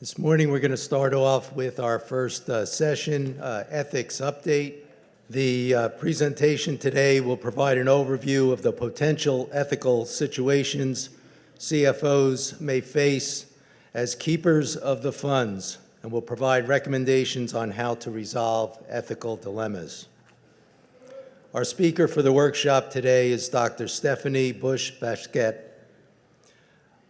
This morning, we're going to start off with our first session, ethics update. The presentation today will provide an overview of the potential ethical situations CFOs may face as keepers of the funds and will provide recommendations on how to resolve ethical dilemmas. Our speaker for the workshop today is Dr. Stephanie Bush-Baskette.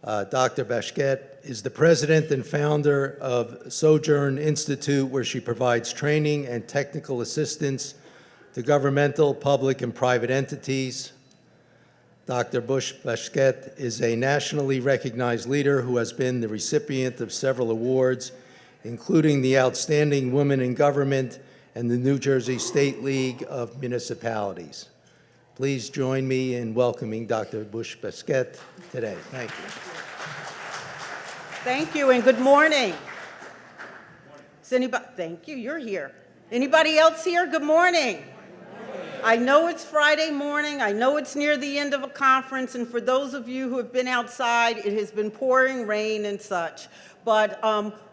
Dr. Bush-Baskette is the president and founder of Sojourn Institute, where she provides training and technical assistance to governmental, public, and private entities. Dr. Bush-Baskette is a nationally recognized leader who has been the recipient of several awards, including the Outstanding Woman in Government and the New Jersey State League of Municipalities. Please join me in welcoming Dr. Bush-Baskette today. Thank you. Thank you, and good morning. Is anybody, thank you, you're here. Anybody else here? Good morning. I know it's Friday morning. I know it's near the end of a conference, and for those of you who have been outside, it has been pouring rain and such. But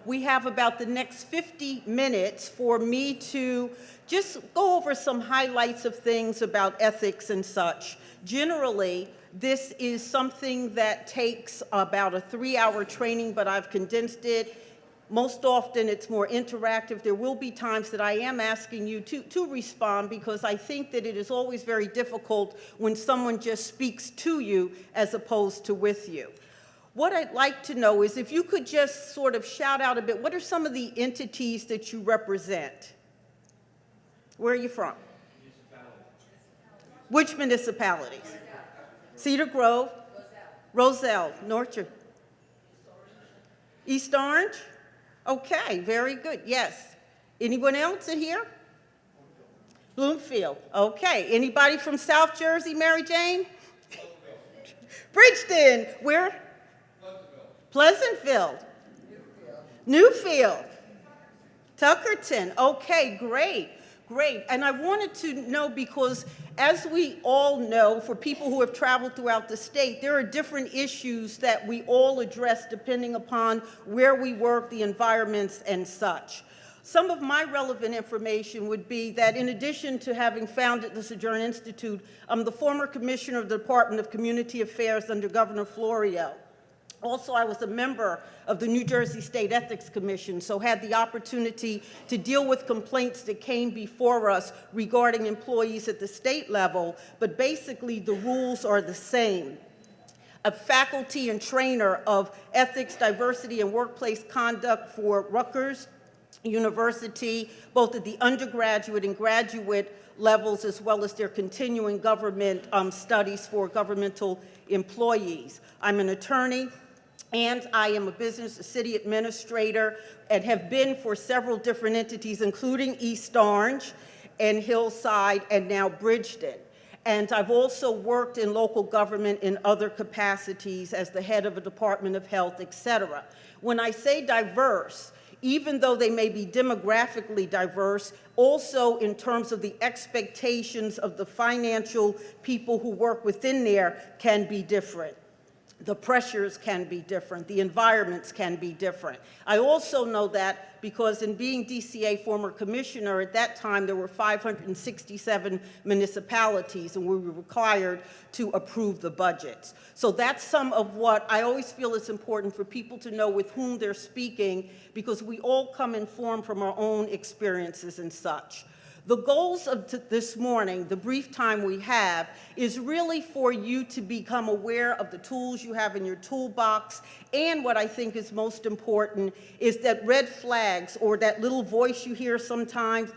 we have about the next 50 minutes for me to just go over some highlights of things about ethics and such. Generally, this is something that takes about a 3-hour training, but I've condensed it. Most often it's more interactive. There will be times that I am asking you to respond, because I think that it is always very difficult when someone just speaks to you as opposed to with you. What I'd like to know is if you could just sort of shout out a bit, what are some of the entities that you represent? Where are you from? Which municipalities? Cedar Grove, Roselle, North Jersey, East Orange? Okay, very good, yes. Anyone else in here? Bloomfield, okay. Anybody from South Jersey, Mary Jane? Bridgeton, where? Pleasantville. Newfield. Tuckerton, okay, great. Great, and I wanted to know because as we all know, for people who have traveled throughout the state, there are different issues that we all address depending upon where we work, the environments, and such. Some of my relevant information would be that in addition to having founded the Sojourn Institute, I'm the former commissioner of the Department of Community Affairs under Governor Florio. Also, I was a member of the New Jersey State Ethics Commission, so had the opportunity to deal with complaints that came before us regarding employees at the state level, but basically the rules are the same. A faculty and trainer of ethics, diversity, and workplace conduct for Rutgers University, both at the undergraduate and graduate levels, as well as their continuing government studies for governmental employees. I'm an attorney, and I am a city administrator, and have been for several different entities, including East Orange and Hillside, and now Bridgeton. And I've also worked in local government in other capacities as the head of a Department of Health, et cetera. When I say diverse, even though they may be demographically diverse, also in terms of the expectations of the financial people who work within there can be different. The pressures can be different. The environments can be different. I also know that because in being DCA former commissioner, at that time there were 567 municipalities and we were required to approve the budgets. So that's some of what I always feel is important for people to know with whom they're speaking, because we all come informed from our own experiences and such. The goals of this morning, the brief time we have, is really for you to become aware of the tools you have in your toolbox, and what I think is most important is that red flags, or that little voice you hear sometimes,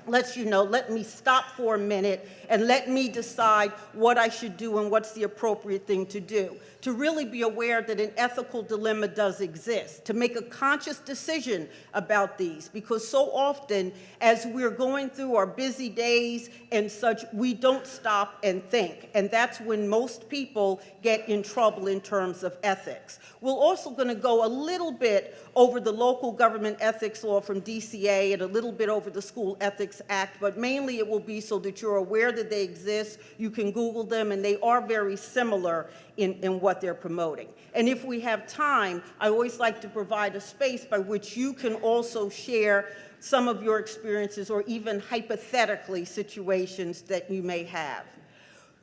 lets you know, let me stop for a minute and let me decide what I should do and what's the appropriate thing to do. To really be aware that an ethical dilemma does exist, to make a conscious decision about these, because so often as we're going through our busy days and such, we don't stop and think, and that's when most people get in trouble in terms of ethics. We're also going to go a little bit over the local government ethics law from DCA and a little bit over the School Ethics Act, but mainly it will be so that you're aware that they exist. You can Google them, and they are very similar in what they're promoting. And if we have time, I always like to provide a space by which you can also share some of your experiences or even hypothetically situations that you may have.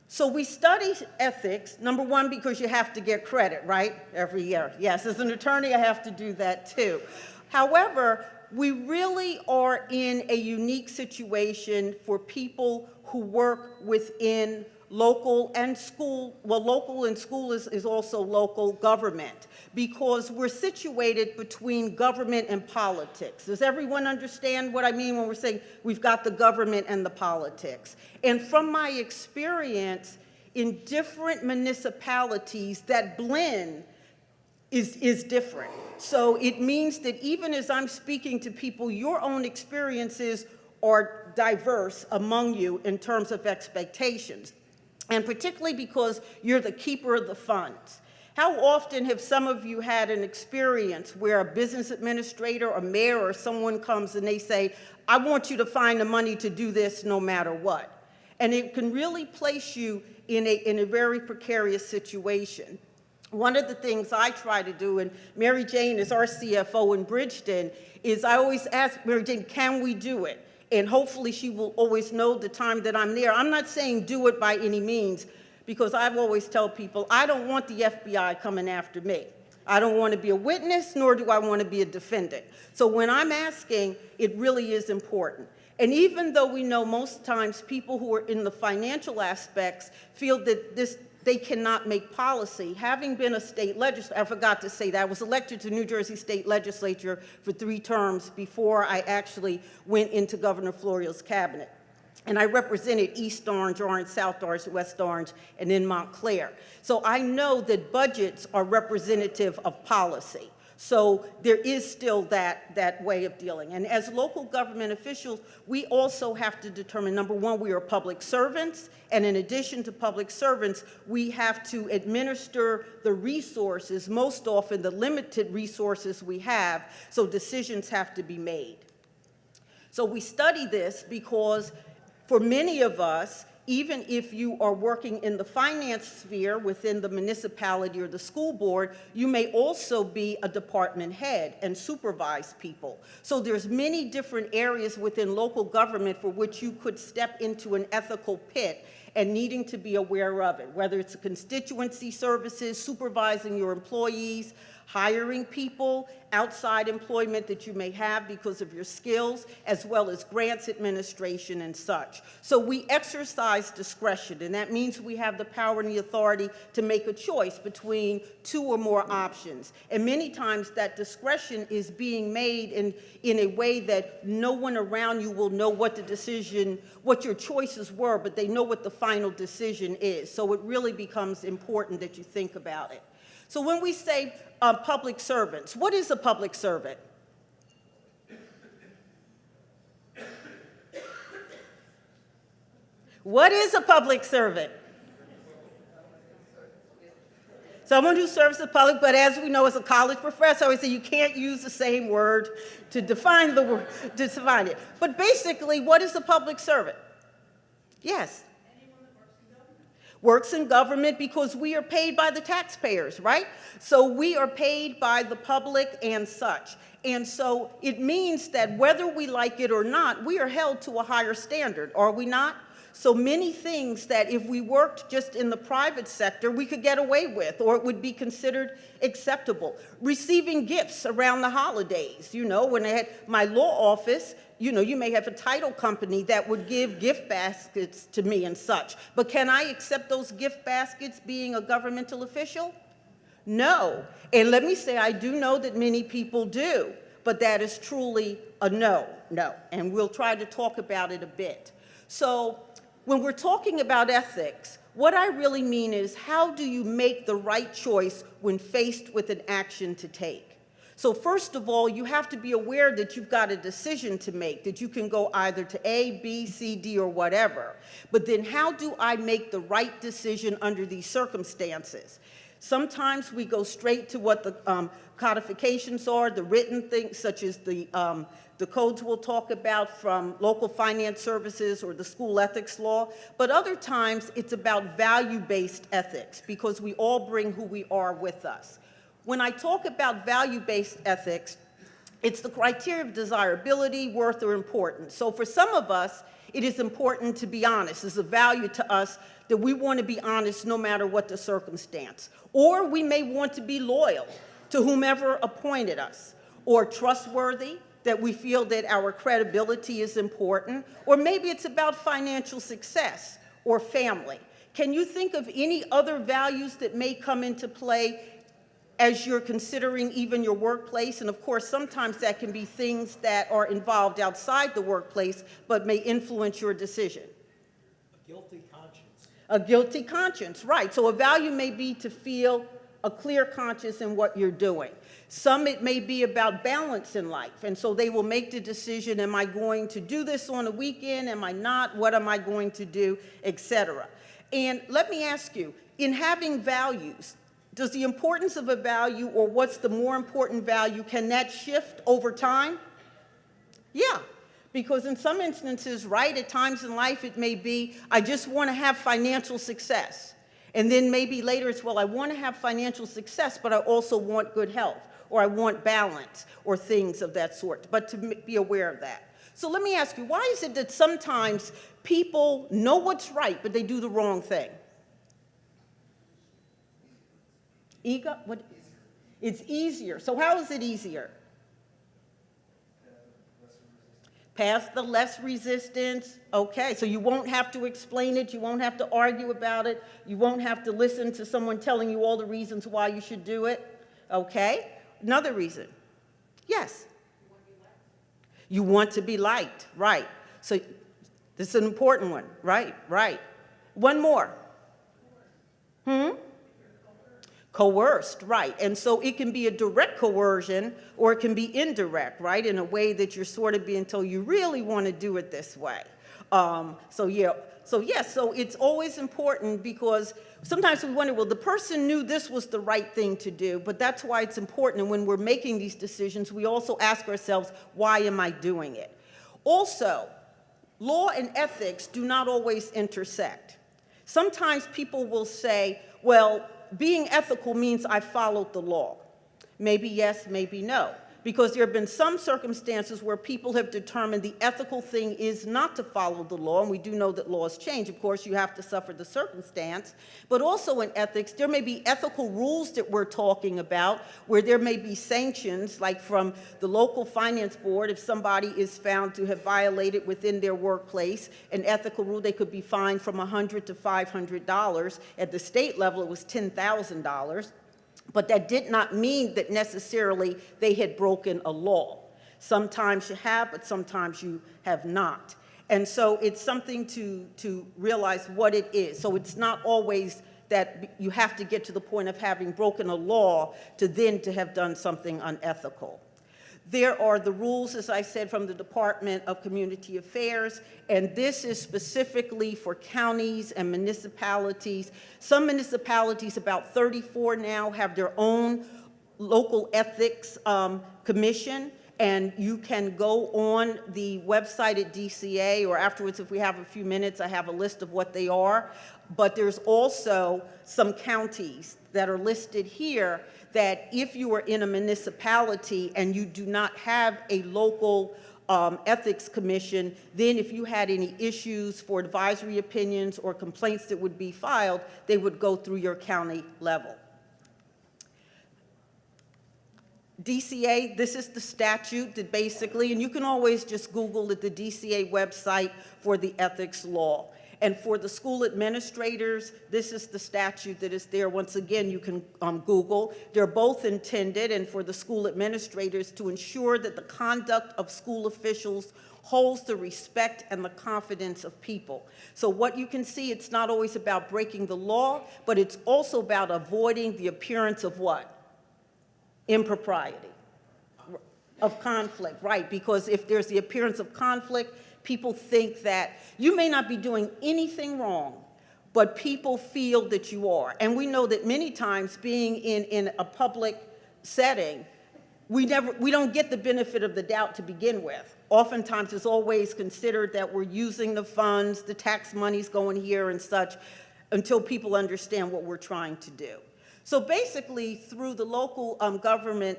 So we study ethics, number one, because you have to get credit, right, every year. Yes, as an attorney, I have to do that too. However, we really are in a unique situation for people who work within local and school, well, local and school is also local government, because we're situated between government and politics. Does everyone understand what I mean when we're saying we've got the government and the politics? And from my experience in different municipalities, that blend is different. So it means that even as I'm speaking to people, your own experiences are diverse among you in terms of expectations. And particularly because you're the keeper of the funds. How often have some of you had an experience where a business administrator or mayor or someone comes and they say, I want you to find the money to do this no matter what? And it can really place you in a very precarious situation. One of the things I try to do, and Mary Jane is our CFO in Bridgeton, is I always ask Mary Jane, can we do it? And hopefully she will always know the time that I'm there. I'm not saying do it by any means, because I've always tell people, I don't want the FBI coming after me. I don't want to be a witness, nor do I want to be a defendant. So when I'm asking, it really is important. And even though we know most times people who are in the financial aspects feel that they cannot make policy. Having been a state legislator, I forgot to say that, I was elected to New Jersey State Legislature for 3 terms before I actually went into Governor Florio's cabinet. And I represented East Orange, Orange, South Orange, West Orange, and in Montclair. So I know that budgets are representative of policy. So there is still that way of dealing. And as local government officials, we also have to determine, number one, we are public servants, and in addition to public servants, we have to administer the resources, most often the limited resources we have, so decisions have to be made. So we study this because for many of us, even if you are working in the finance sphere within the municipality or the school board, you may also be a department head and supervise people. So there's many different areas within local government for which you could step into an ethical pit and needing to be aware of it, whether it's constituency services, supervising your employees, hiring people, outside employment that you may have because of your skills, as well as grants administration and such. So we exercise discretion, and that means we have the power and the authority to make a choice between 2 or more options. And many times that discretion is being made in a way that no one around you will know what the decision, what your choices were, but they know what the final decision is. So it really becomes important that you think about it. So when we say public servants, what is a public servant? What is a public servant? Someone who serves the public, but as we know as a college professor, I always say you can't use the same word to define the word, to define it. But basically, what is a public servant? Yes. Works in government because we are paid by the taxpayers, right? So we are paid by the public and such. And so it means that whether we like it or not, we are held to a higher standard, are we not? So many things that if we worked just in the private sector, we could get away with, or it would be considered acceptable. Receiving gifts around the holidays, you know, when I had my law office, you know, you may have a title company that would give gift baskets to me and such. But can I accept those gift baskets being a governmental official? No. And let me say, I do know that many people do, but that is truly a no. And we'll try to talk about it a bit. So when we're talking about ethics, what I really mean is how do you make the right choice when faced with an action to take? So first of all, you have to be aware that you've got a decision to make, that you can go either to A, B, C, D, or whatever. But then how do I make the right decision under these circumstances? Sometimes we go straight to what the codifications are, the written things such as the codes we'll talk about from local finance services or the school ethics law, but other times it's about value-based ethics because we all bring who we are with us. When I talk about value-based ethics, it's the criteria of desirability, worth, or importance. So for some of us, it is important to be honest. It's a value to us that we want to be honest no matter what the circumstance. Or we may want to be loyal to whomever appointed us, or trustworthy, that we feel that our credibility is important, or maybe it's about financial success or family. Can you think of any other values that may come into play as you're considering even your workplace? And of course, sometimes that can be things that are involved outside the workplace, but may influence your decision. A guilty conscience. A guilty conscience, right. So a value may be to feel a clear conscience in what you're doing. Some it may be about balance in life, and so they will make the decision, am I going to do this on a weekend, am I not, what am I going to do, etc. And let me ask you, in having values, does the importance of a value, or what's the more important value, can that shift over time? Yeah, because in some instances, right, at times in life it may be, I just want to have financial success. And then maybe later it's, well, I want to have financial success, but I also want good health, or I want balance, or things of that sort, but to be aware of that. So let me ask you, why is it that sometimes people know what's right, but they do the wrong thing? Ego? What? It's easier. So how is it easier? Pass the less resistance. Okay, so you won't have to explain it. You won't have to argue about it. You won't have to listen to someone telling you all the reasons why you should do it. Okay, another reason. Yes? You want to be liked, right. So this is an important one, right, right. One more. Coerced, right. And so it can be a direct coercion, or it can be indirect, right, in a way that you're sort of being told you really want to do it this way. So it's always important, because sometimes we wonder, well, the person knew this was the right thing to do, but that's why it's important. And when we're making these decisions, we also ask ourselves, why am I doing it? Also, law and ethics do not always intersect. Sometimes people will say, well, being ethical means I followed the law. Maybe yes, maybe no. Because there have been some circumstances where people have determined the ethical thing is not to follow the law, and we do know that laws change. Of course, you have to suffer the circumstance. But also in ethics, there may be ethical rules that we're talking about where there may be sanctions, like from the local finance board. If somebody is found to have violated within their workplace an ethical rule, they could be fined from $100 to $500. At the state level, it was $10,000. But that did not mean that necessarily they had broken a law. Sometimes you have, but sometimes you have not. And so it's something to realize what it is. So it's not always that you have to get to the point of having broken a law to then to have done something unethical. There are the rules, as I said, from the Department of Community Affairs, and this is specifically for counties and municipalities. Some municipalities, about 34 now, have their own local ethics commission, and you can go on the website at DCA, or afterwards, if we have a few minutes, I have a list of what they are. But there's also some counties that are listed here that if you are in a municipality and you do not have a local ethics commission, then if you had any issues for advisory opinions or complaints that would be filed, they would go through your county level. DCA, this is the statute that basically, and you can always just Google at the DCA website for the ethics law. And for the school administrators, this is the statute that is there. Once again, you can Google. They're both intended, and for the school administrators, to ensure that the conduct of school officials holds the respect and the confidence of people. So what you can see, it's not always about breaking the law, but it's also about avoiding the appearance of what? Impropriety, of conflict, right? Because if there's the appearance of conflict, people think that you may not be doing anything wrong, but people feel that you are. And we know that many times being in a public setting, we don't get the benefit of the doubt to begin with. Oftentimes it's always considered that we're using the funds, the tax money's going here and such, until people understand what we're trying to do. So basically, through the local government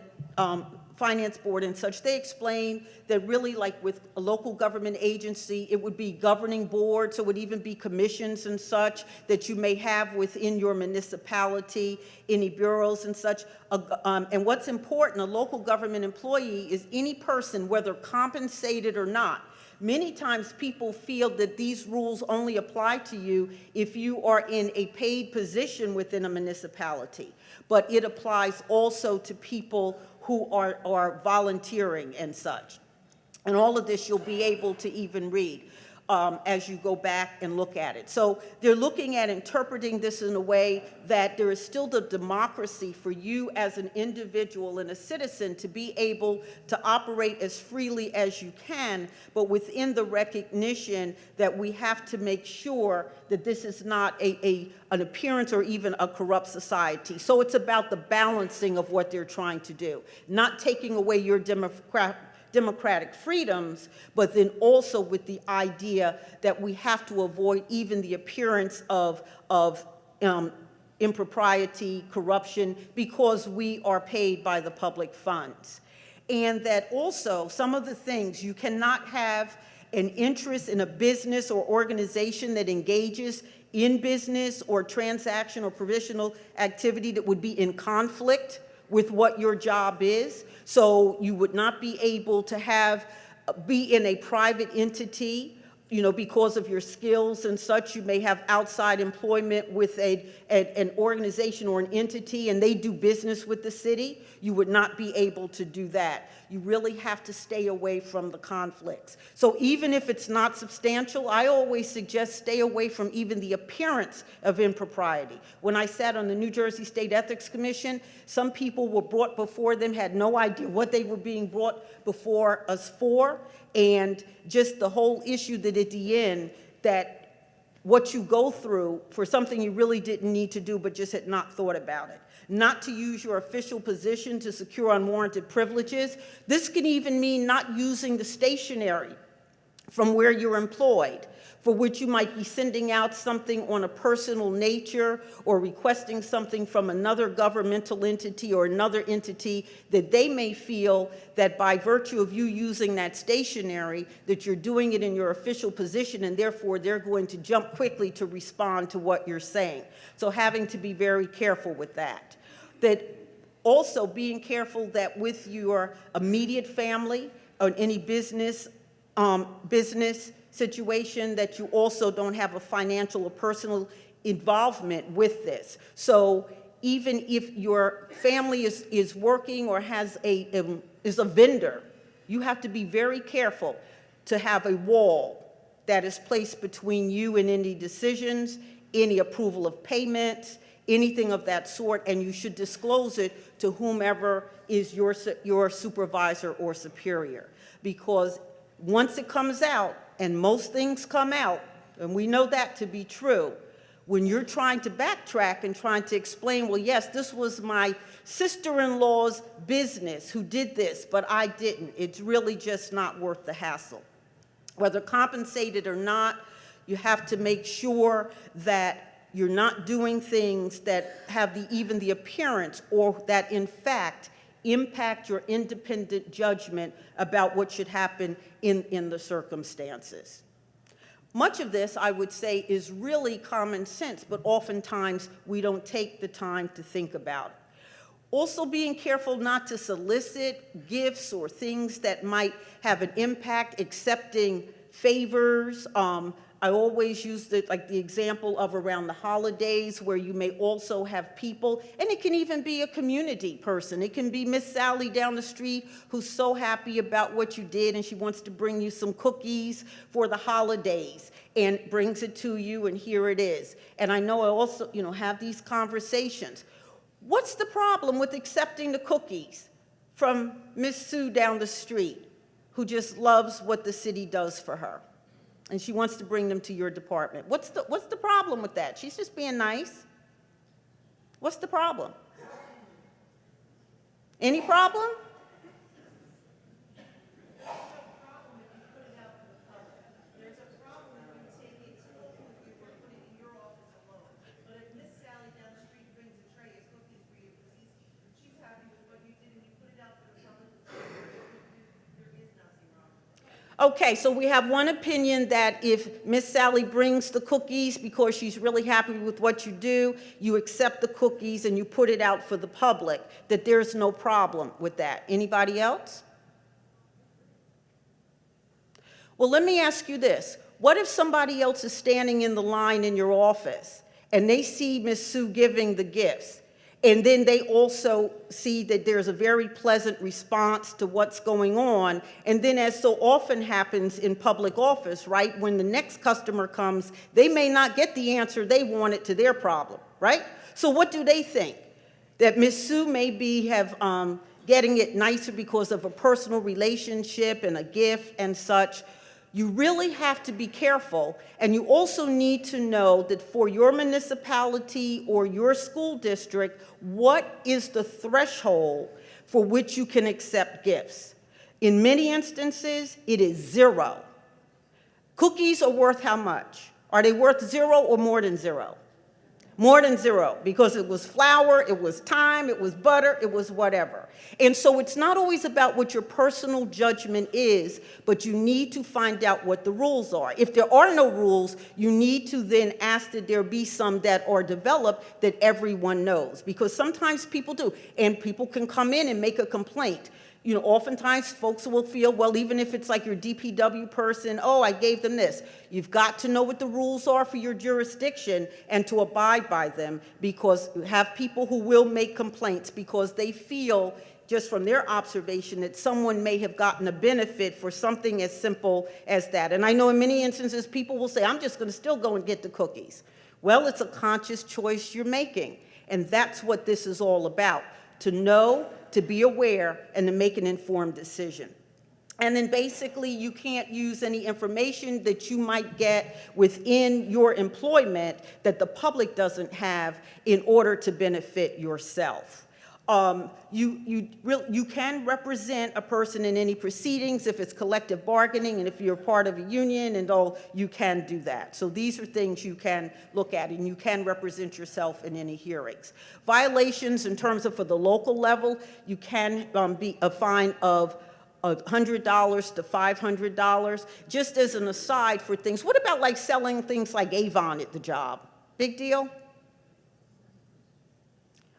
finance board and such, they explain that really, like with a local government agency, it would be governing board, so it would even be commissions and such that you may have within your municipality, any bureaus and such. And what's important, a local government employee is any person, whether compensated or not. Many times people feel that these rules only apply to you if you are in a paid position within a municipality, but it applies also to people who are volunteering and such. And all of this you'll be able to even read as you go back and look at it. So they're looking at interpreting this in a way that there is still the democracy for you as an individual and a citizen to be able to operate as freely as you can, but within the recognition that we have to make sure that this is not an appearance or even a corrupt society. So it's about the balancing of what they're trying to do, not taking away your democratic freedoms, but then also with the idea that we have to avoid even the appearance of impropriety, corruption, because we are paid by the public funds. And that also some of the things, you cannot have an interest in a business or organization that engages in business or transaction or provisional activity that would be in conflict with what your job is. So you would not be able to be in a private entity, because of your skills and such. You may have outside employment with an organization or an entity, and they do business with the city. You would not be able to do that. You really have to stay away from the conflicts. So even if it's not substantial, I always suggest stay away from even the appearance of impropriety. When I sat on the New Jersey State Ethics Commission, some people were brought before them, had no idea what they were being brought before us for, and just the whole issue that at the end, that what you go through for something you really didn't need to do but just had not thought about it. Not to use your official position to secure unwarranted privileges. This can even mean not using the stationery from where you're employed, for which you might be sending out something on a personal nature or requesting something from another governmental entity or another entity that they may feel that by virtue of you using that stationery, that you're doing it in your official position, and therefore they're going to jump quickly to respond to what you're saying. So having to be very careful with that. That also being careful that with your immediate family or any business situation, that you also don't have a financial or personal involvement with this. So even if your family is working or is a vendor, you have to be very careful to have a wall that is placed between you and any decisions, any approval of payments, anything of that sort, and you should disclose it to whomever is your supervisor or superior. Because once it comes out, and most things come out, and we know that to be true, when you're trying to backtrack and trying to explain, well, yes, this was my sister-in-law's business who did this, but I didn't. It's really just not worth the hassle. Whether compensated or not, you have to make sure that you're not doing things that have even the appearance or that, in fact, impact your independent judgment about what should happen in the circumstances. Much of this, I would say, is really common sense, but oftentimes we don't take the time to think about it. Also being careful not to solicit gifts or things that might have an impact, accepting favors. I always use the example of around the holidays where you may also have people, and it can even be a community person. It can be Miss Sally down the street who's so happy about what you did and she wants to bring you some cookies for the holidays and brings it to you, and here it is. And I know I also, have these conversations. What's the problem with accepting the cookies from Miss Sue down the street who just loves what the city does for her? and she wants to bring them to your department. What's the problem with that? She's just being nice. What's the problem? Any problem? Okay, so we have one opinion that if Miss Sally brings the cookies because she's really happy with what you do, you accept the cookies and you put it out for the public, that there's no problem with that. Anybody else? Well, let me ask you this. What if somebody else is standing in the line in your office and they see Miss Sue giving the gifts? And then they also see that there's a very pleasant response to what's going on. And then, as so often happens in public office, right, when the next customer comes, they may not get the answer they wanted to their problem, right? So what do they think? That Miss Sue may be getting it nicer because of a personal relationship and a gift and such. You really have to be careful, and you also need to know that for your municipality or your school district, what is the threshold for which you can accept gifts? In many instances, it is 0. Cookies are worth how much? Are they worth 0 or more than 0? More than 0, because it was flour, it was time, it was butter, it was whatever. And so it's not always about what your personal judgment is, but you need to find out what the rules are. If there are no rules, you need to then ask that there be some that are developed that everyone knows, because sometimes people do, and people can come in and make a complaint. You know, oftentimes folks will feel, well, even if it's like your DPW person, oh, I gave them this. You've got to know what the rules are for your jurisdiction and to abide by them, because you have people who will make complaints because they feel, just from their observation, that someone may have gotten a benefit for something as simple as that. And I know in many instances people will say, I'm just going to still go and get the cookies. Well, it's a conscious choice you're making, and that's what this is all about, to know, to be aware, and to make an informed decision. And then basically you can't use any information that you might get within your employment that the public doesn't have in order to benefit yourself. You can represent a person in any proceedings if it's collective bargaining, and if you're part of a union and all, you can do that. So these are things you can look at, and you can represent yourself in any hearings. Violations in terms of for the local level, you can be a fine of $100 to $500. Just as an aside for things, what about like selling things like Avon at the job? Big deal?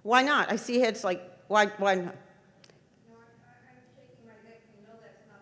Why not? I see heads like, why not? No, I'm shaking my head. You know that's not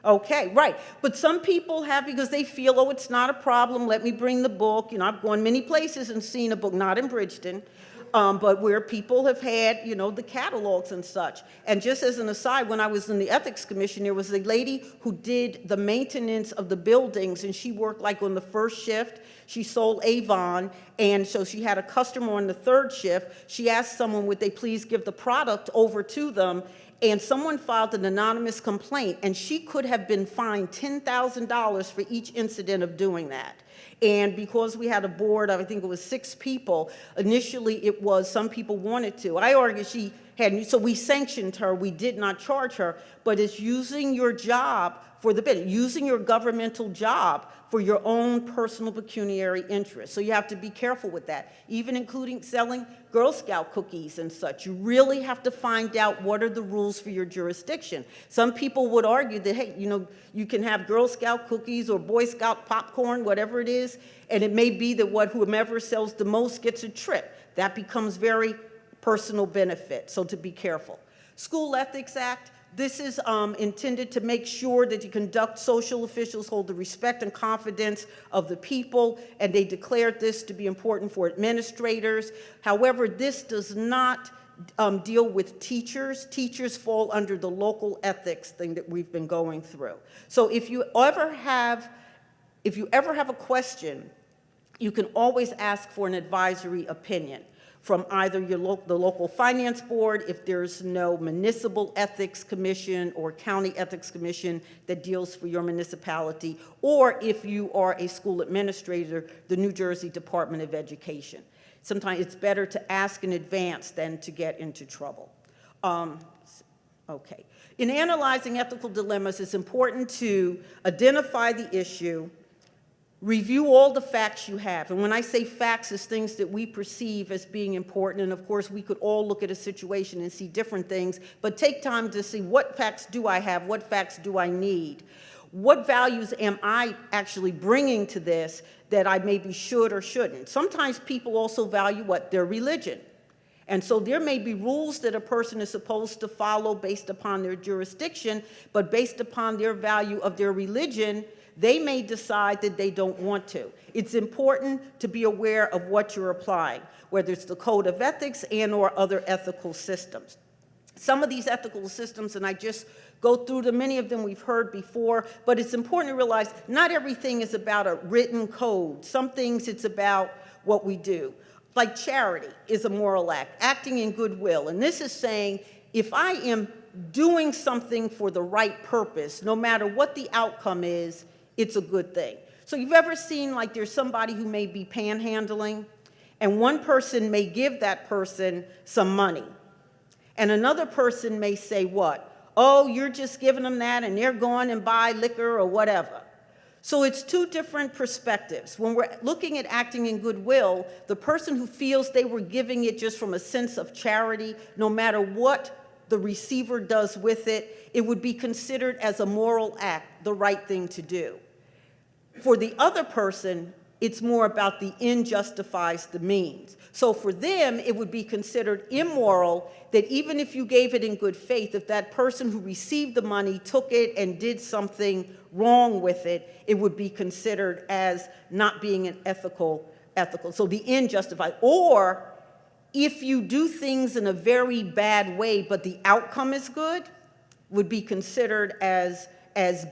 allowed. Okay, right. But some people have, because they feel, oh, it's not a problem, let me bring the book. You know, I've gone many places and seen a book, not in Bridgeton, but where people have had, you know, the catalogs and such. And just as an aside, when I was in the Ethics Commission, there was a lady who did the maintenance of the buildings, and she worked like on the first shift. She sold Avon, and so she had a customer on the third shift. She asked someone, would they please give the product over to them? And someone filed an anonymous complaint, and she could have been fined $10,000 for each incident of doing that. And because we had a board of, I think it was 6 people, initially it was some people wanted to. I argue she had, so we sanctioned her, we did not charge her, but it's using your job for the benefit, using your governmental job for your own personal pecuniary interest. So you have to be careful with that, even including selling Girl Scout cookies and such. You really have to find out what are the rules for your jurisdiction. Some people would argue that, hey, you know, you can have Girl Scout cookies or Boy Scout popcorn, whatever it is, and it may be that whomever sells the most gets a trip. That becomes very personal benefit, so to be careful. School Ethics Act. This is intended to make sure that you conduct social officials hold the respect and confidence of the people, and they declared this to be important for administrators. However, this does not deal with teachers. Teachers fall under the local ethics thing that we've been going through. So if you ever have a question, you can always ask for an advisory opinion. from either the local finance board, if there's no municipal ethics commission or county ethics commission that deals for your municipality, or if you are a school administrator, the New Jersey Department of Education. Sometimes it's better to ask in advance than to get into trouble. Okay. In analyzing ethical dilemmas, it's important to identify the issue, review all the facts you have. And when I say facts, it's things that we perceive as being important. And of course, we could all look at a situation and see different things, but take time to see what facts do I have, what facts do I need, what values am I actually bringing to this that I maybe should or shouldn't. Sometimes people also value what? Their religion. And so there may be rules that a person is supposed to follow based upon their jurisdiction, but based upon their value of their religion, they may decide that they don't want to. It's important to be aware of what you're applying, whether it's the code of ethics and or other ethical systems. Some of these ethical systems, and I just go through them, many of them we've heard before, but it's important to realize not everything is about a written code. Some things it's about what we do. Like charity is a moral act, acting in goodwill. And this is saying, if I am doing something for the right purpose, no matter what the outcome is, it's a good thing. So you've ever seen like there's somebody who may be panhandling, and one person may give that person some money. And another person may say what? Oh, you're just giving them that and they're going and buy liquor or whatever. So it's two different perspectives. When we're looking at acting in goodwill, the person who feels they were giving it just from a sense of charity, no matter what the receiver does with it, it would be considered as a moral act, the right thing to do. For the other person, it's more about the end justifies the means. So for them, it would be considered immoral that even if you gave it in good faith, if that person who received the money took it and did something wrong with it, it would be considered as not being an ethical. So the end justifies. Or if you do things in a very bad way, but the outcome is good, would be considered as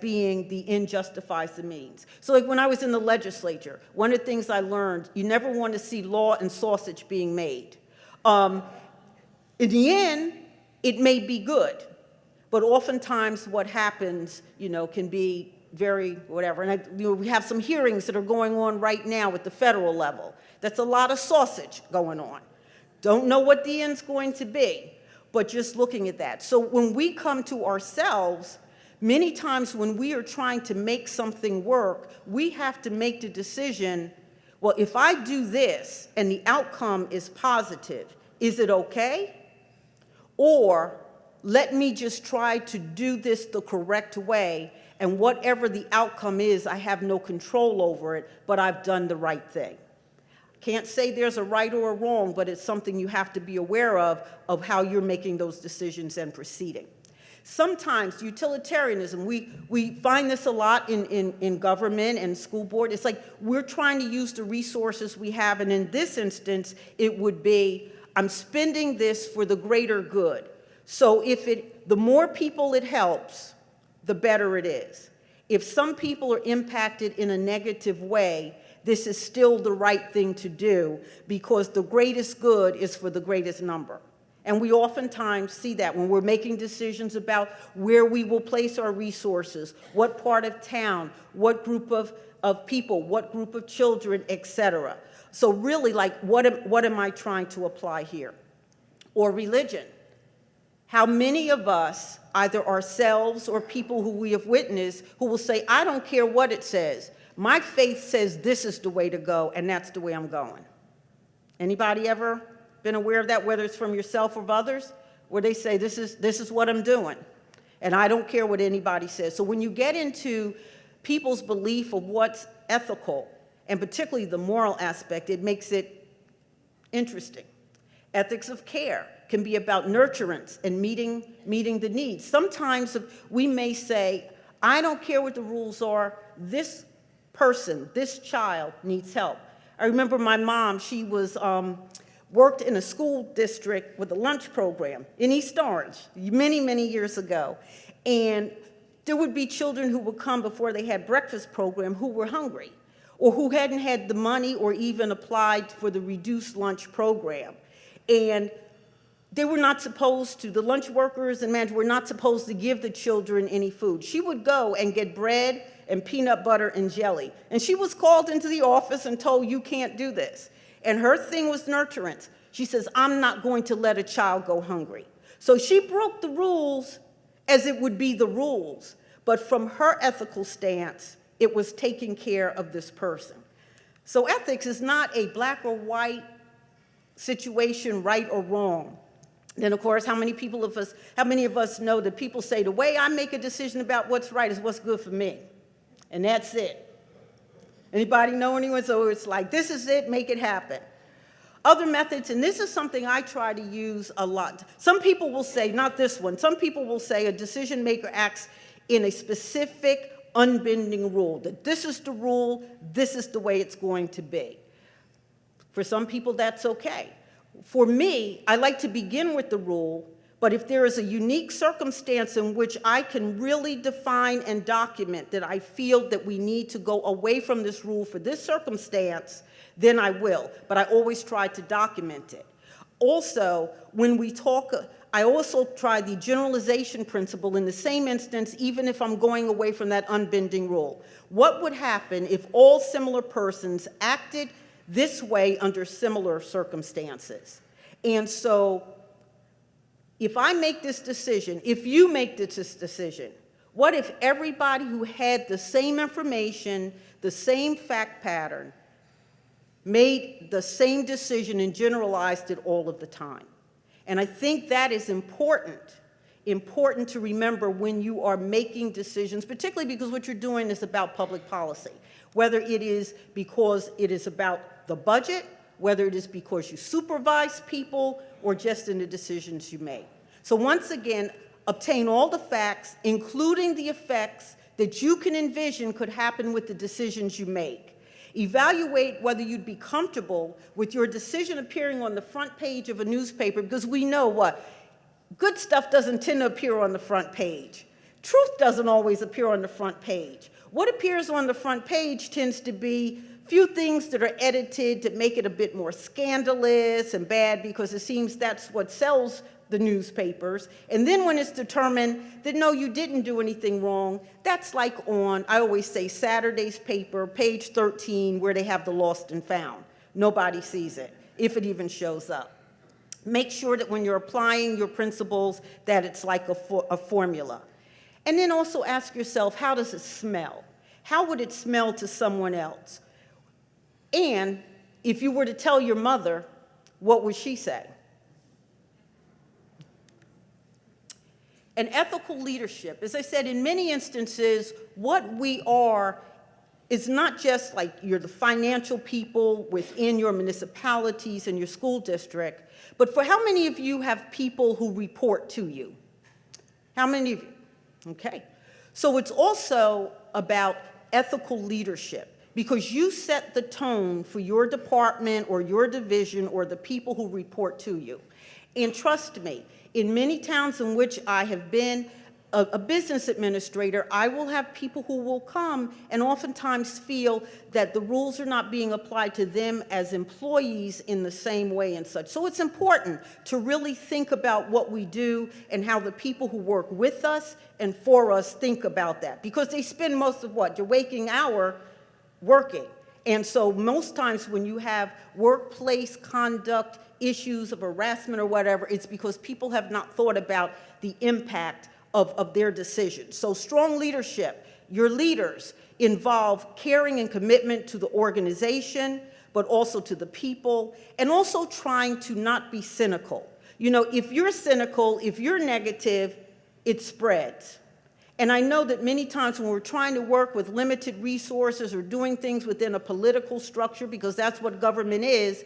being the end justifies the means. So like when I was in the legislature, one of the things I learned, you never want to see law and sausage being made. In the end, it may be good, but oftentimes what happens, can be very whatever. And we have some hearings that are going on right now at the federal level. That's a lot of sausage going on. Don't know what the end's going to be, but just looking at that. So when we come to ourselves, many times when we are trying to make something work, we have to make the decision, well, if I do this and the outcome is positive, is it okay? Or let me just try to do this the correct way, and whatever the outcome is, I have no control over it, but I've done the right thing. Can't say there's a right or a wrong, but it's something you have to be aware of how you're making those decisions and proceeding. Sometimes utilitarianism, we find this a lot in government and school board. It's like we're trying to use the resources we have, and in this instance, it would be, I'm spending this for the greater good. So the more people it helps, the better it is. If some people are impacted in a negative way, this is still the right thing to do because the greatest good is for the greatest number. And we oftentimes see that when we're making decisions about where we will place our resources, what part of town, what group of people, what group of children, etc. So really, like, what am I trying to apply here? Or religion. How many of us, either ourselves or people who we have witnessed, who will say, I don't care what it says. My faith says this is the way to go, and that's the way I'm going. Anybody ever been aware of that, whether it's from yourself or others, where they say, this is what I'm doing, and I don't care what anybody says. So when you get into people's belief of what's ethical, and particularly the moral aspect, it makes it interesting. Ethics of care can be about nurturance and meeting the needs. Sometimes we may say, I don't care what the rules are, this person, this child needs help. I remember my mom, she was worked in a school district with a lunch program in East Orange many, many years ago. And there would be children who would come before they had breakfast program who were hungry or who hadn't had the money or even applied for the reduced lunch program. And they were not supposed to, the lunch workers and managers were not supposed to give the children any food. She would go and get bread and peanut butter and jelly. And she was called into the office and told, you can't do this. And her thing was nurturance. She says, I'm not going to let a child go hungry. So she broke the rules as it would be the rules. But from her ethical stance, it was taking care of this person. So ethics is not a black or white situation, right or wrong. Then, of course, how many of us know that people say the way I make a decision about what's right is what's good for me, and that's it. Anybody know anyone? So it's like, this is it, make it happen. Other methods, and this is something I try to use a lot. Some people will say, not this one, some people will say a decision maker acts in a specific unbending rule, that this is the rule, this is the way it's going to be. For some people, that's okay. For me, I like to begin with the rule, but if there is a unique circumstance in which I can really define and document that I feel that we need to go away from this rule for this circumstance, then I will. But I always try to document it. Also, when we talk, I also try the generalization principle in the same instance, even if I'm going away from that unbending rule. What would happen if all similar persons acted this way under similar circumstances? And so if I make this decision, if you make this decision, what if everybody who had the same information, the same fact pattern, made the same decision and generalized it all of the time? And I think that is important to remember when you are making decisions, particularly because what you're doing is about public policy, whether it is because it is about the budget, whether it is because you supervise people, or just in the decisions you make. So once again, obtain all the facts, including the effects that you can envision could happen with the decisions you make. Evaluate whether you'd be comfortable with your decision appearing on the front page of a newspaper, because we know what? Good stuff doesn't tend to appear on the front page. Truth doesn't always appear on the front page. What appears on the front page tends to be few things that are edited to make it a bit more scandalous and bad, because it seems that's what sells the newspapers. And then when it's determined that no, you didn't do anything wrong, that's like on, I always say, Saturday's paper, page 13, where they have the lost and found. Nobody sees it, if it even shows up. Make sure that when you're applying your principles that it's like a formula. And then also ask yourself, how does it smell? How would it smell to someone else? And if you were to tell your mother, what would she say? And ethical leadership, as I said, in many instances, what we are is not just like you're the financial people within your municipalities and your school district, but for how many of you have people who report to you? How many of you? Okay. So it's also about ethical leadership, because you set the tone for your department or your division or the people who report to you. And trust me, in many towns in which I have been a business administrator, I will have people who will come and oftentimes feel that the rules are not being applied to them as employees in the same way and such. So it's important to really think about what we do and how the people who work with us and for us think about that, because they spend most of what? Your waking hour working. And so most times when you have workplace conduct issues of harassment or whatever, it's because people have not thought about the impact of their decisions. So strong leadership, your leaders involve caring and commitment to the organization, but also to the people, and also trying to not be cynical. You know, if you're cynical, if you're negative, it spreads. And I know that many times when we're trying to work with limited resources or doing things within a political structure, because that's what government is,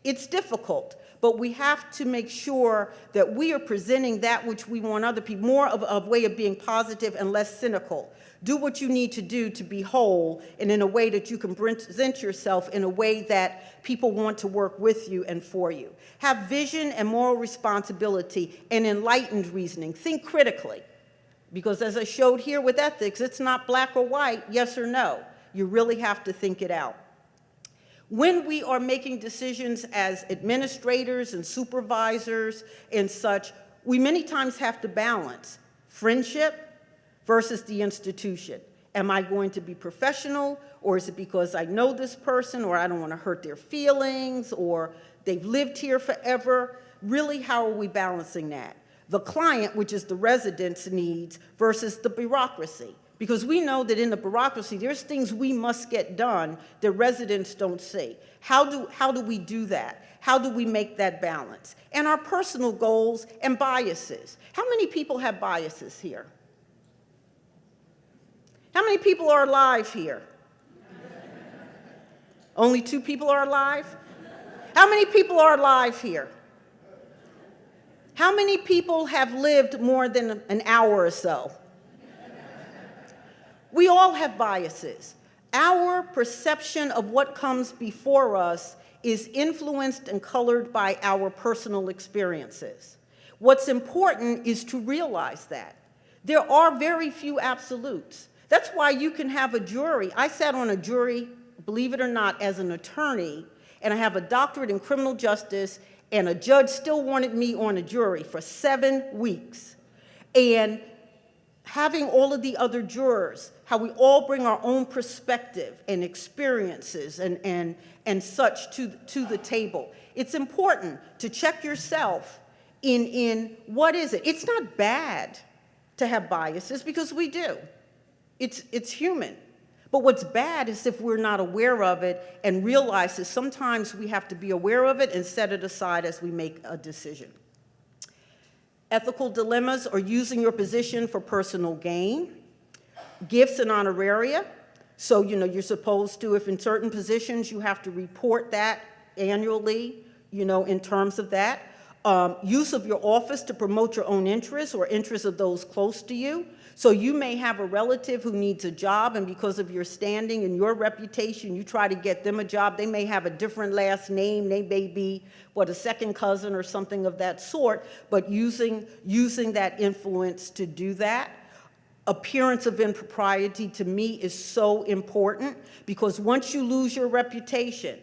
it's difficult. But we have to make sure that we are presenting that which we want other people, more of a way of being positive and less cynical. Do what you need to do to be whole, and in a way that you can present yourself in a way that people want to work with you and for you. Have vision and moral responsibility and enlightened reasoning. Think critically. Because as I showed here with ethics, it's not black or white, yes or no. You really have to think it out. When we are making decisions as administrators and supervisors and such, we many times have to balance friendship versus the institution. Am I going to be professional, or is it because I know this person, or I don't want to hurt their feelings, or they've lived here forever? Really, how are we balancing that? The client, which is the resident's needs, versus the bureaucracy. Because we know that in the bureaucracy, there's things we must get done that residents don't see. How do we do that? How do we make that balance? And our personal goals and biases. How many people have biases here? How many people are alive here? Only 2 people are alive? How many people are alive here? How many people have lived more than an hour or so? We all have biases. Our perception of what comes before us is influenced and colored by our personal experiences. What's important is to realize that. There are very few absolutes. That's why you can have a jury. I sat on a jury, believe it or not, as an attorney, and I have a doctorate in criminal justice, and a judge still wanted me on a jury for 7 weeks. And having all of the other jurors, how we all bring our own perspective and experiences and such to the table. It's important to check yourself in what is it. It's not bad to have biases, because we do. It's human. But what's bad is if we're not aware of it and realize that sometimes we have to be aware of it and set it aside as we make a decision. Ethical dilemmas are using your position for personal gain. Gifts and honoraria. So, you're supposed to, if in certain positions, you have to report that annually, in terms of that. Use of your office to promote your own interests or interests of those close to you. So you may have a relative who needs a job, and because of your standing and your reputation, you try to get them a job. They may have a different last name. They may be, a second cousin or something of that sort, but using that influence to do that. Appearance of impropriety, to me, is so important, because once you lose your reputation,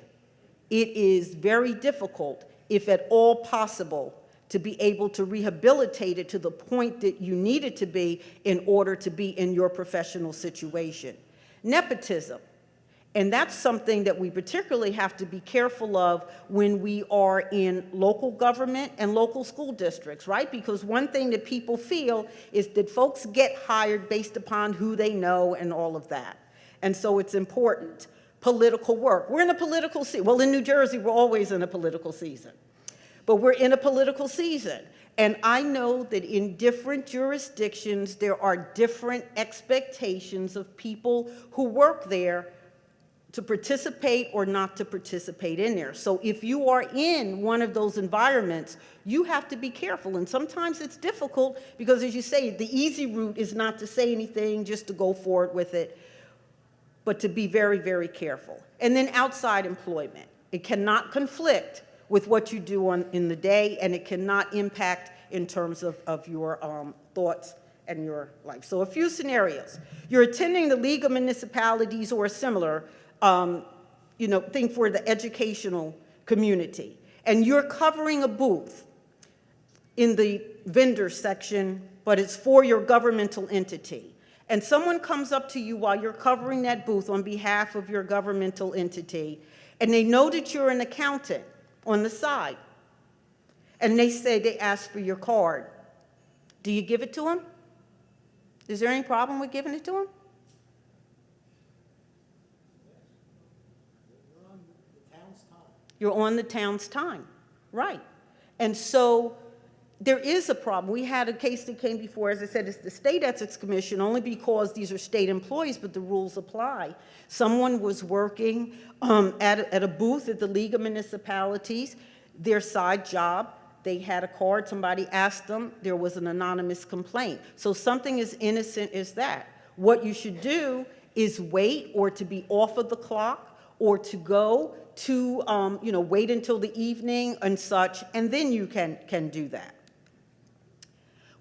it is very difficult, if at all possible, to be able to rehabilitate it to the point that you need it to be in order to be in your professional situation. Nepotism, and that's something that we particularly have to be careful of when we are in local government and local school districts, right? Because one thing that people feel is that folks get hired based upon who they know and all of that. And so it's important. Political work. We're in a political season. Well, in New Jersey, we're always in a political season. But we're in a political season. And I know that in different jurisdictions, there are different expectations of people who work there to participate or not to participate in there. So if you are in one of those environments, you have to be careful. And sometimes it's difficult because, as you say, the easy route is not to say anything, just to go forward with it, but to be very, very careful. And then outside employment. It cannot conflict with what you do in the day, and it cannot impact in terms of your thoughts and your life. So a few scenarios. You're attending the League of Municipalities or a similar thing for the educational community, and you're covering a booth in the vendor section, but it's for your governmental entity. And someone comes up to you while you're covering that booth on behalf of your governmental entity, and they know that you're an accountant on the side. And they ask for your card. Do you give it to them? Is there any problem with giving it to them? You're on the town's time, right. And so there is a problem. We had a case that came before, as I said, it's the State Ethics Commission, only because these are state employees, but the rules apply. Someone was working at a booth at the League of Municipalities, their side job. They had a card, somebody asked them, there was an anonymous complaint. So something as innocent as that. What you should do is wait, or to be off of the clock, or to go to, wait until the evening and such, and then you can do that.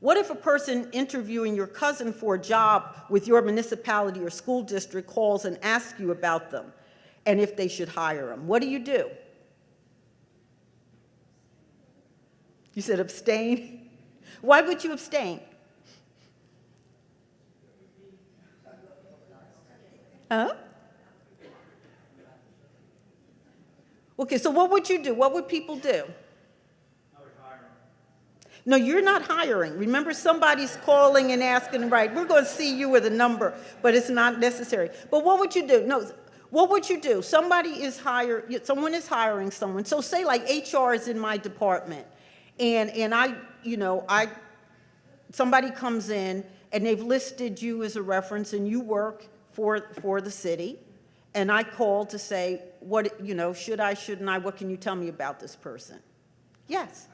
What if a person interviewing your cousin for a job with your municipality or school district calls and asks you about them? and if they should hire them. What do? You said abstain? Why would you abstain? Huh? Okay, so what would you do? What would people do? I would hire them. No, you're not hiring. Remember, somebody's calling and asking, right, we're going to see you with a number, but it's not necessary. But what would you do? No, what would you do? Someone is hiring someone. So say like HR is in my department, and somebody comes in and they've listed you as a reference and you work for the city, and I call to say, should I, shouldn't I, what can you tell me about this person? Yes.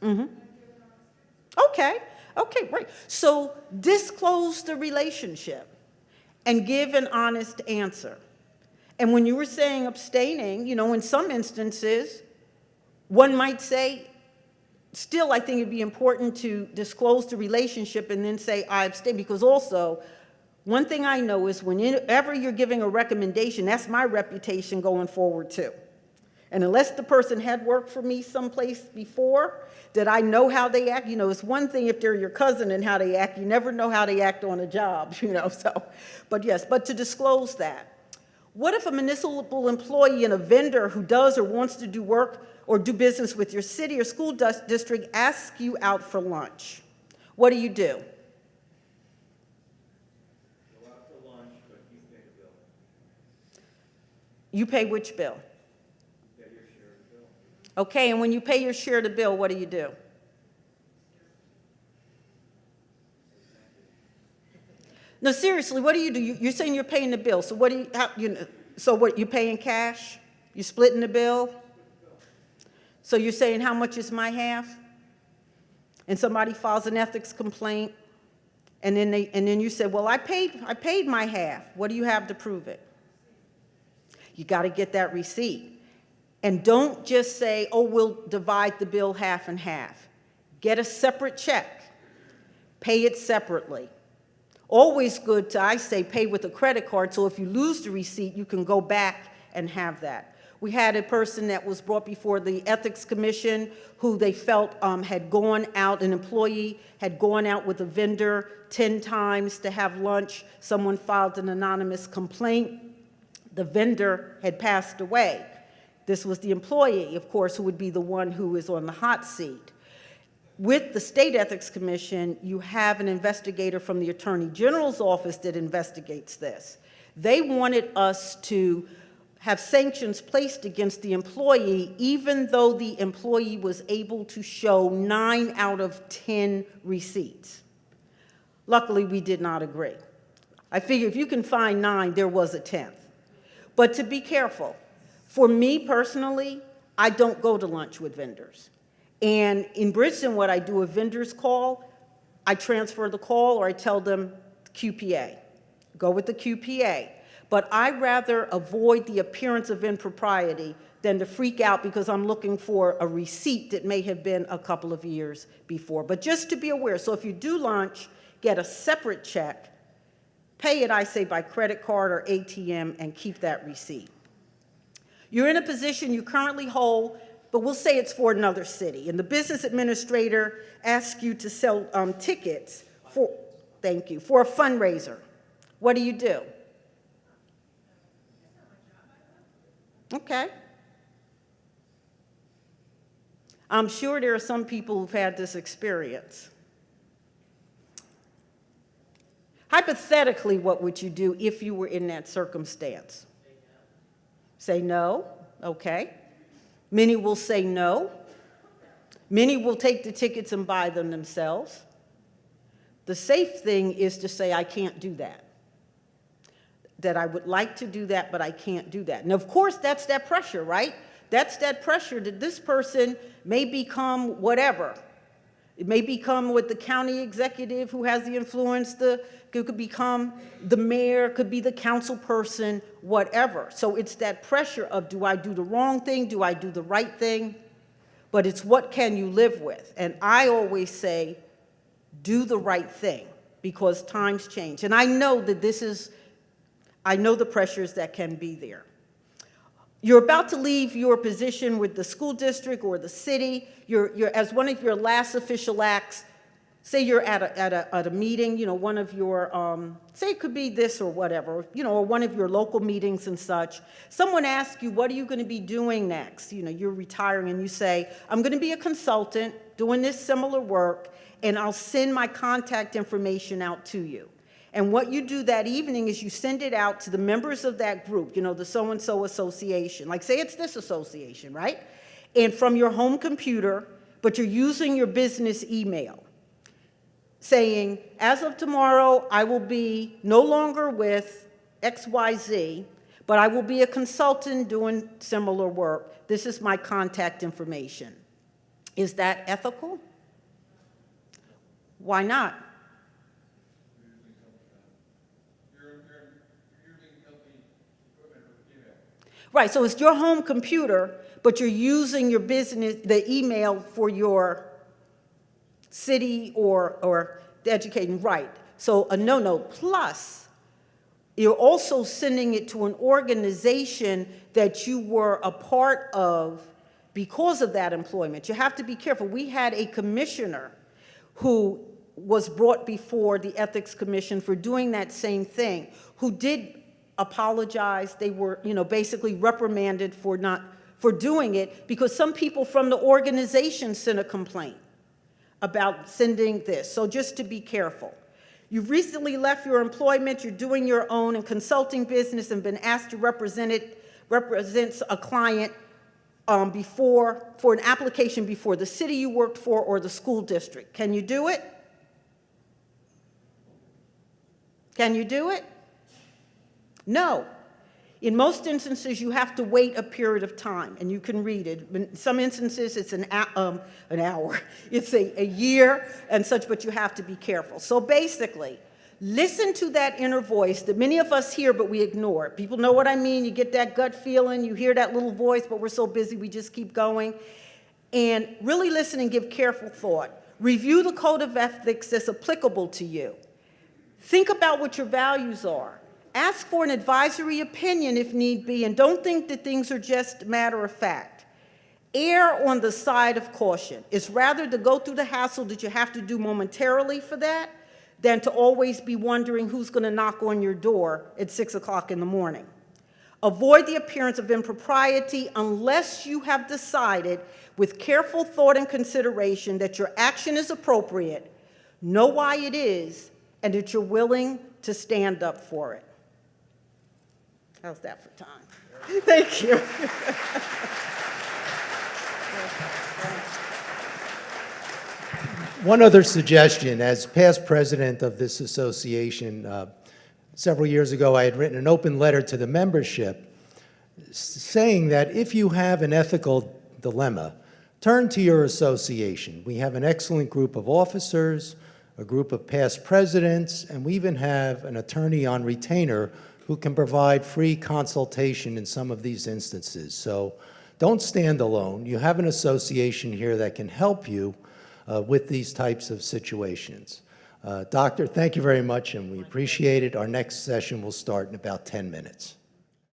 Mm-hmm. Okay, great. So disclose the relationship and give an honest answer. And when you were saying abstaining, in some instances, one might say, still, I think it'd be important to disclose the relationship and then say, I abstain, because also, one thing I know is whenever you're giving a recommendation, that's my reputation going forward too. And unless the person had worked for me someplace before, that I know how they act, it's one thing if they're your cousin and how they act, you never know how they act on a job, but yes, but to disclose that. What if a municipal employee and a vendor who does or wants to do work or do business with your city or school district asks you out for lunch? What do? Go out for lunch, but you pay the bill. You pay which bill? You pay your share of the bill. Okay, and when you pay your share of the bill, what do? No, seriously, what do? You're saying you're paying the bill, so what do so what, you paying cash? You splitting the bill? So you're saying how much is my half? And somebody files an ethics complaint, and then you say, well, I paid my half. What do you have to prove it? You got to get that receipt. And don't just say, oh, we'll divide the bill half and half. Get a separate check. Pay it separately. Always good to, I say, pay with a credit card, so if you lose the receipt, you can go back and have that. We had a person that was brought before the Ethics Commission who they felt had gone out, an employee had gone out with a vendor 10 times to have lunch. Someone filed an anonymous complaint. The vendor had passed away. This was the employee, of course, who would be the one who is on the hot seat. With the State Ethics Commission, you have an investigator from the Attorney General's office that investigates this. They wanted us to have sanctions placed against the employee, even though the employee was able to show 9 out of 10 receipts. Luckily, we did not agree. I figure if you can find 9, there was a 10th. But to be careful, for me personally, I don't go to lunch with vendors. And in Bridgeton, what I do, a vendor's call, I transfer the call or I tell them QPA. Go with the QPA. But I'd rather avoid the appearance of impropriety than to freak out because I'm looking for a receipt that may have been a couple of years before. But just to be aware, so if you do lunch, get a separate check, pay it, I say, by credit card or ATM, and keep that receipt. You're in a position you currently hold, but we'll say it's for another city, and the business administrator asks you to sell tickets for a fundraiser. What do? Okay. I'm sure there are some people who've had this experience. Hypothetically, what would you do if you were in that circumstance? Say no. Okay. Many will say no. Many will take the tickets and buy them themselves. The safe thing is to say, I can't do that. That I would like to do that, but I can't do that. And of course, that's that pressure, right? That's that pressure that this person may become whatever. It may become with the county executive who has the influence, could become the mayor, could be the council person, whatever. So it's that pressure of, do I do the wrong thing? Do I do the right thing? But it's what can you live with? And I always say, do the right thing, because times change. And I know that this is, I know the pressures that can be there. You're about to leave your position with the school district or the city. You're as one of your last official acts, say you're at a meeting, you know, one of your, say it could be this or whatever, you know, or one of your local meetings and such. Someone asks you, what are you going to be doing next? You know, you're retiring and you say, I'm going to be a consultant doing this similar work, and I'll send my contact information out to you. And what you do that evening is you send it out to the members of that group, you know, the so-and-so association. Like, say it's this association, right? And from your home computer, but you're using your business email, saying, as of tomorrow, I will be no longer with XYZ, but I will be a consultant doing similar work. This is my contact information. Is that ethical? Why not? Right, so it's your home computer, but you're using your business, the email for your city or the educating, right. So a no-no. Plus, you're also sending it to an organization that you were a part of because of that employment. You have to be careful. We had a commissioner who was brought before the Ethics Commission for doing that same thing, who did apologize. They were, you know, basically reprimanded for doing it because some people from the organization sent a complaint about sending this. So just to be careful. You've recently left your employment, you're doing your own and consulting business and been asked to represent a client for an application before the city you worked for or the school district. Can you do it? Can you do it? No. In most instances, you have to wait a period of time, and you can read it. In some instances, it's an hour. It's a year and such, but you have to be careful. So basically, listen to that inner voice that many of us hear, but we ignore it. People know what I mean. You get that gut feeling. You hear that little voice, but we're so busy, we just keep going. And really listen and give careful thought. Review the code of ethics that's applicable to you. Think about what your values are. Ask for an advisory opinion if need be, and don't think that things are just matter of fact. Err on the side of caution. It's rather to go through the hassle that you have to do momentarily for that than to always be wondering who's going to knock on your door at 6 o'clock in the morning. Avoid the appearance of impropriety unless you have decided with careful thought and consideration that your action is appropriate, know why it is, and that you're willing to stand up for it. How's that for time? Thank you. One other suggestion, as past president of this association, several years ago I had written an open letter to the membership saying that if you have an ethical dilemma, turn to your association. We have an excellent group of officers, a group of past presidents, and we even have an attorney on retainer who can provide free consultation in some of these instances. So don't stand alone. You have an association here that can help you with these types of situations. Doctor, thank you very much, and we appreciate it. Our next session will start in about 10 minutes.